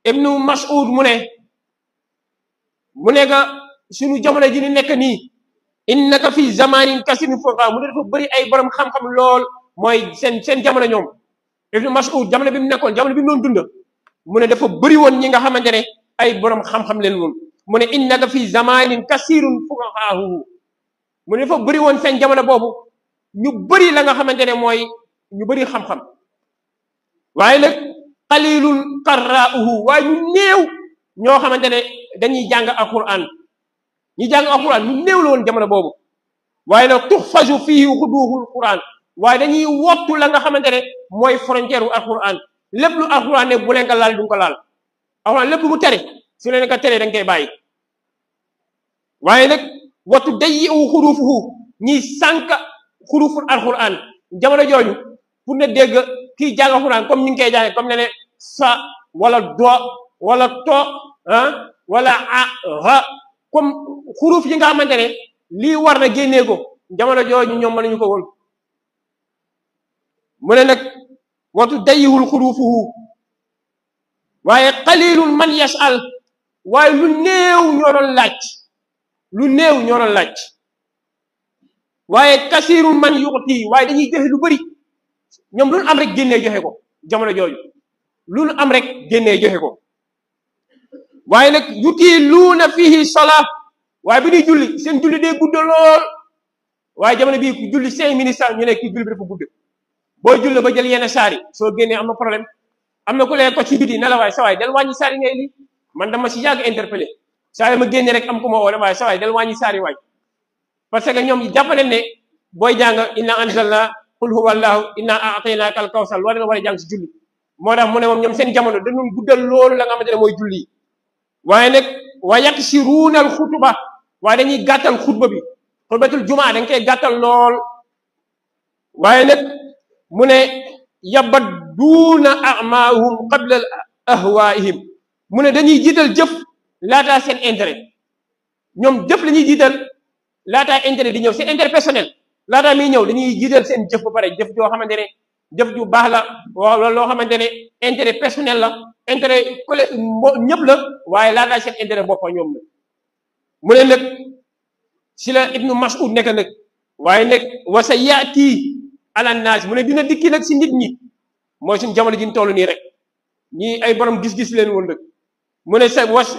ibnu Mas'ud mu ne ga suñu jamono ji ni nekk nii innaka fi zamanin kasirin fuqahaa mu ne dafa bëri ay borom xam-xam lool mooy seen jamono ñoom ibnu Mas'ud jamono bi mu nekkoon jamono bi mu doon dund mu ne dafa bëri woon ñi nga xamante ne ay borom xam-xam leen woon mu ne innaka fi zamanin kasirun fuqahaahu mu ne dafa bëri woon seen jamono boobu ñu bëri la nga xamante ne mooy ñu bëri xam-xam waaye nag qalilun qarra'uhu waaye ñu néew ñoo xamante ne dañuy jàng alquran ñi jàng alquran ñu néew la woon jamono boobu waaye nag tuxfazu fihi xuduuxul quran waaye dañuy wottu la nga xamante ne mooy frontière u alquran lépp lu alquran ne bu leen ko laal du ko laal alquran lépp lu mu tere su leen ko teree dañ koy bàyyi waaye nag wattu dayyi'u xuruufuhu ñiy sànq xuruful alquran jamono jooju pour ne dégg kii jàng alquran comme ñu ngi koy jàngee comme ne sa wala do wala to wala ha comme xuruf yi nga xamante ne lii war na génnee ko jamono jooju ñoom mënuñu ko woon mu ne nag watu dayyihul xurufuhu waaye qalilun man yas'al waaye lu néew ñoo doon laaj waaye kasirun man yu'ti waaye dañuy joxe lu bëri ñoom lu am rek génnee joxe ko jamono jooju lu am rek génnee joxe ko waaye nag yutiluuna fihi salaa waaye bi ñuy julli seen julli day gudd lool waaye jamono bii ku julli 5 minutes sax ñu ne kii julli bi dafa gudd boo julli ba jël yenn saari soo génnee am na problème am na ku leen ko ci biti ne la waaye sa waay del wàññi saari ngay lii man dama si yàgg interpellé saa yi ma génne rek am ku ma woo waaye sa waay del wàññi saari waay parce que ñoom jàppale ne booy jàng inna anzalna qul huwa allahu inna a'taynaka al kawsar loolu la war a jàng si julli moo tax mu ne moom ñoom seen jamono dañu guddal loolu la nga xamante ne mooy julli waaye nag wa yaksiruuna al xutuba waaye dañuy gàttal xutba bi xutbatul jumaa dañ koy gàttal lool waaye nag mu ne yabadduuna a'maahum qabla ahwaa'ihim mu ne dañuy jiital jëf laataa seen intérêt ñoom jëf la ñuy jiital laataa intérêt di ñëw seen intérêt personnel laataa miy ñëw dañuy jiital seen jëf ba pare jëf joo xamante ne jëf ju baax la wala loo xamante ne intérêt personnel la intérêt ñëpp la waaye laataa seen intérêt boppa ñoom la mu ne nag si la ibnu Mas'ud nekk nag waaye nag wa sa yaati ala naas mu ne dina dikki nag si nit ñi mooy suñu jamono ji ñu toll nii rek ñii ay borom gis-gis leen woon nag mu ne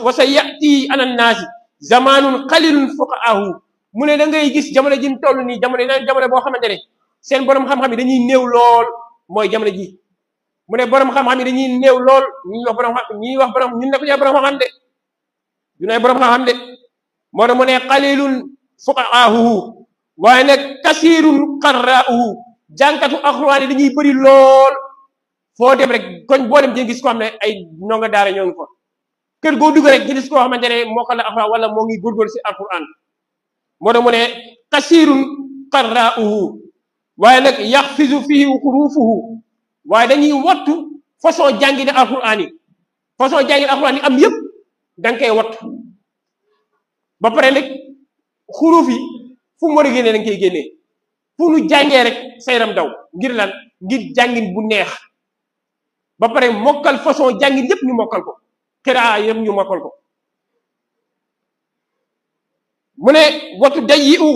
wa sa yaati ala naas zamanun qalilun fuqaahu mu ne da ngay gis jamono ji ñu toll nii jamono boo xamante ne seen borom xam-xam yi dañuy néew lool mooy jamono ji mu ne borom xam-xam yi dañuy néew lool ñuy wax borom xam ñuy wax borom ñun ne ko ñooy borom xam-xam de du nay borom xam-xam de moo tax mu ne qalilun fuqaahu waaye nag kasirun qarra'uhu jànkatu alxuraan yi dañuy bëri lool foo dem rek koñ boo dem di gis koo xam ne ay ndongo daara ñoo ngi fa kër goo dugg rek gis koo xamante ne moo ko la alxuraan wala moo ngi góorgóorlu si alxuraan moo tax mu ne kasirun qarra'uhu waaye nag yaxfizu fihi xurufuhu waaye dañuy wattu façon jàngi ne alxuraan yi façon jàngi ne alxuraan yi am yëpp da nga koy wattu ba pare nag xuruf yi fu mu war a génnee da nga koy génnee fu nu jàngee rek sa yaram daw ngir lan ngir jàngin bu neex ba pare mokkal façon jàngin yëpp ñu mokkal ko xiraa yëpp ñu mokkal ko mu ne watu dayyi'u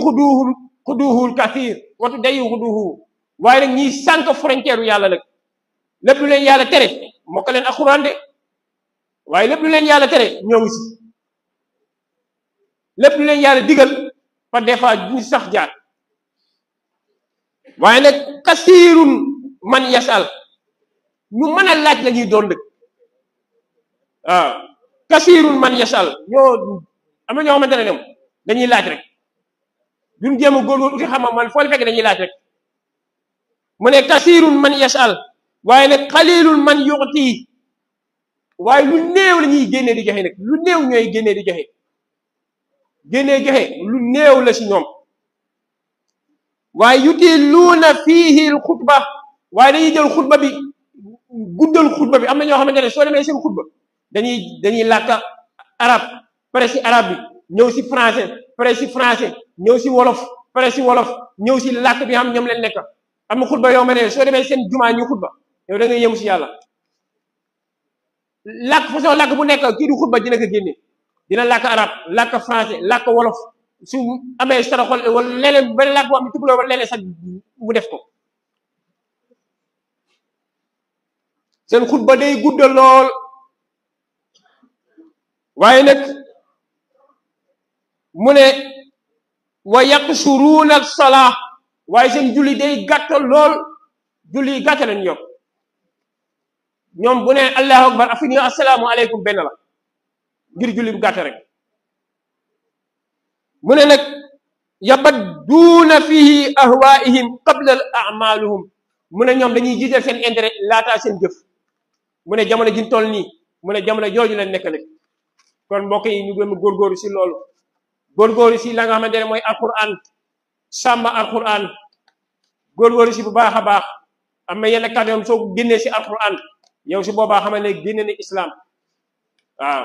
xuduuhul kathir watu dayyi'u xuduuhu waaye nag ñiy sànq frontière yàlla nag lépp lu leen yàlla tere mokkal leen alxuraan de waaye lépp lu leen yàlla tere ñoo ngi si lépp lu leen yàlla digal par des fois ñu sax jaar waaye nag kasirun man yasal ñu mën a laaj la ñuy doon dëkk waaw kasirun man yasal ñoo am na ñoo xamante ne ñoom dañuy laaj rek duñ jéem a góorgóorlu uti xam-xam man foo fekk dañuy laaj rek mu ne kasirun man yasal waaye nag xalilun man yu'ti waaye lu néew la ñuy génnee di joxe nag lu néew ñooy génnee di joxe joxe lu néew la si ñoom waaye yutiluuna fiihi l xutba waaye dañuy jël xutba bi guddal xutba bi am na ñoo xamante ne soo demee seen xutba dañuy làkk arab pare si arab bi ñëw si français pare si français ñëw si wolof pare si wolof ñëw si làkk bi xam ñoom leen nekk am na xutba yoo xam ne soo demee seen jumaa ñu xutba yow da ngay yëm si yàlla làkk façon làkk bu nekk kii di xutba dina ko génne dina làkk arab làkk français làkk wolof su amee saraxol wala leneen benn làkk boo xam ne tukuloo wala leneen sax mu def ko seen xutba day gudda lool waaye nag mu ne wa yaqsuruuna as-salaa waaye seen julli day gàttal lool julli gàtta lañ yokk ñoom bu ne allahu akbar afi ni assalaamu aleykum benn la ngir julli bu gàtta rek mu ne nag yabadduuna fihi ahwaihim qabla a'maluhum mu ne ñoom dañuy jiital seen intérêt laataa seen jëf mu ne jamono ji ñu toll nii mu ne jamono jooju leen nekk nag kon mbokk yi ñu gën a góorgóorlu si loolu góorgóorlu si la nga xamante ne mooy alquran sàmm alquran góorgóorlu si bu baax a baax am na yenn kàddu yoom soo ko génnee si alquran yow si boobaa xam ne génne na islam waaw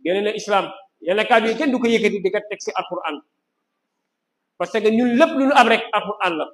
génne na islam yenn kàddu yi kenn du ko yëkkati di ko teg si alquran parce que ñun lépp lu ñu am rek alquran la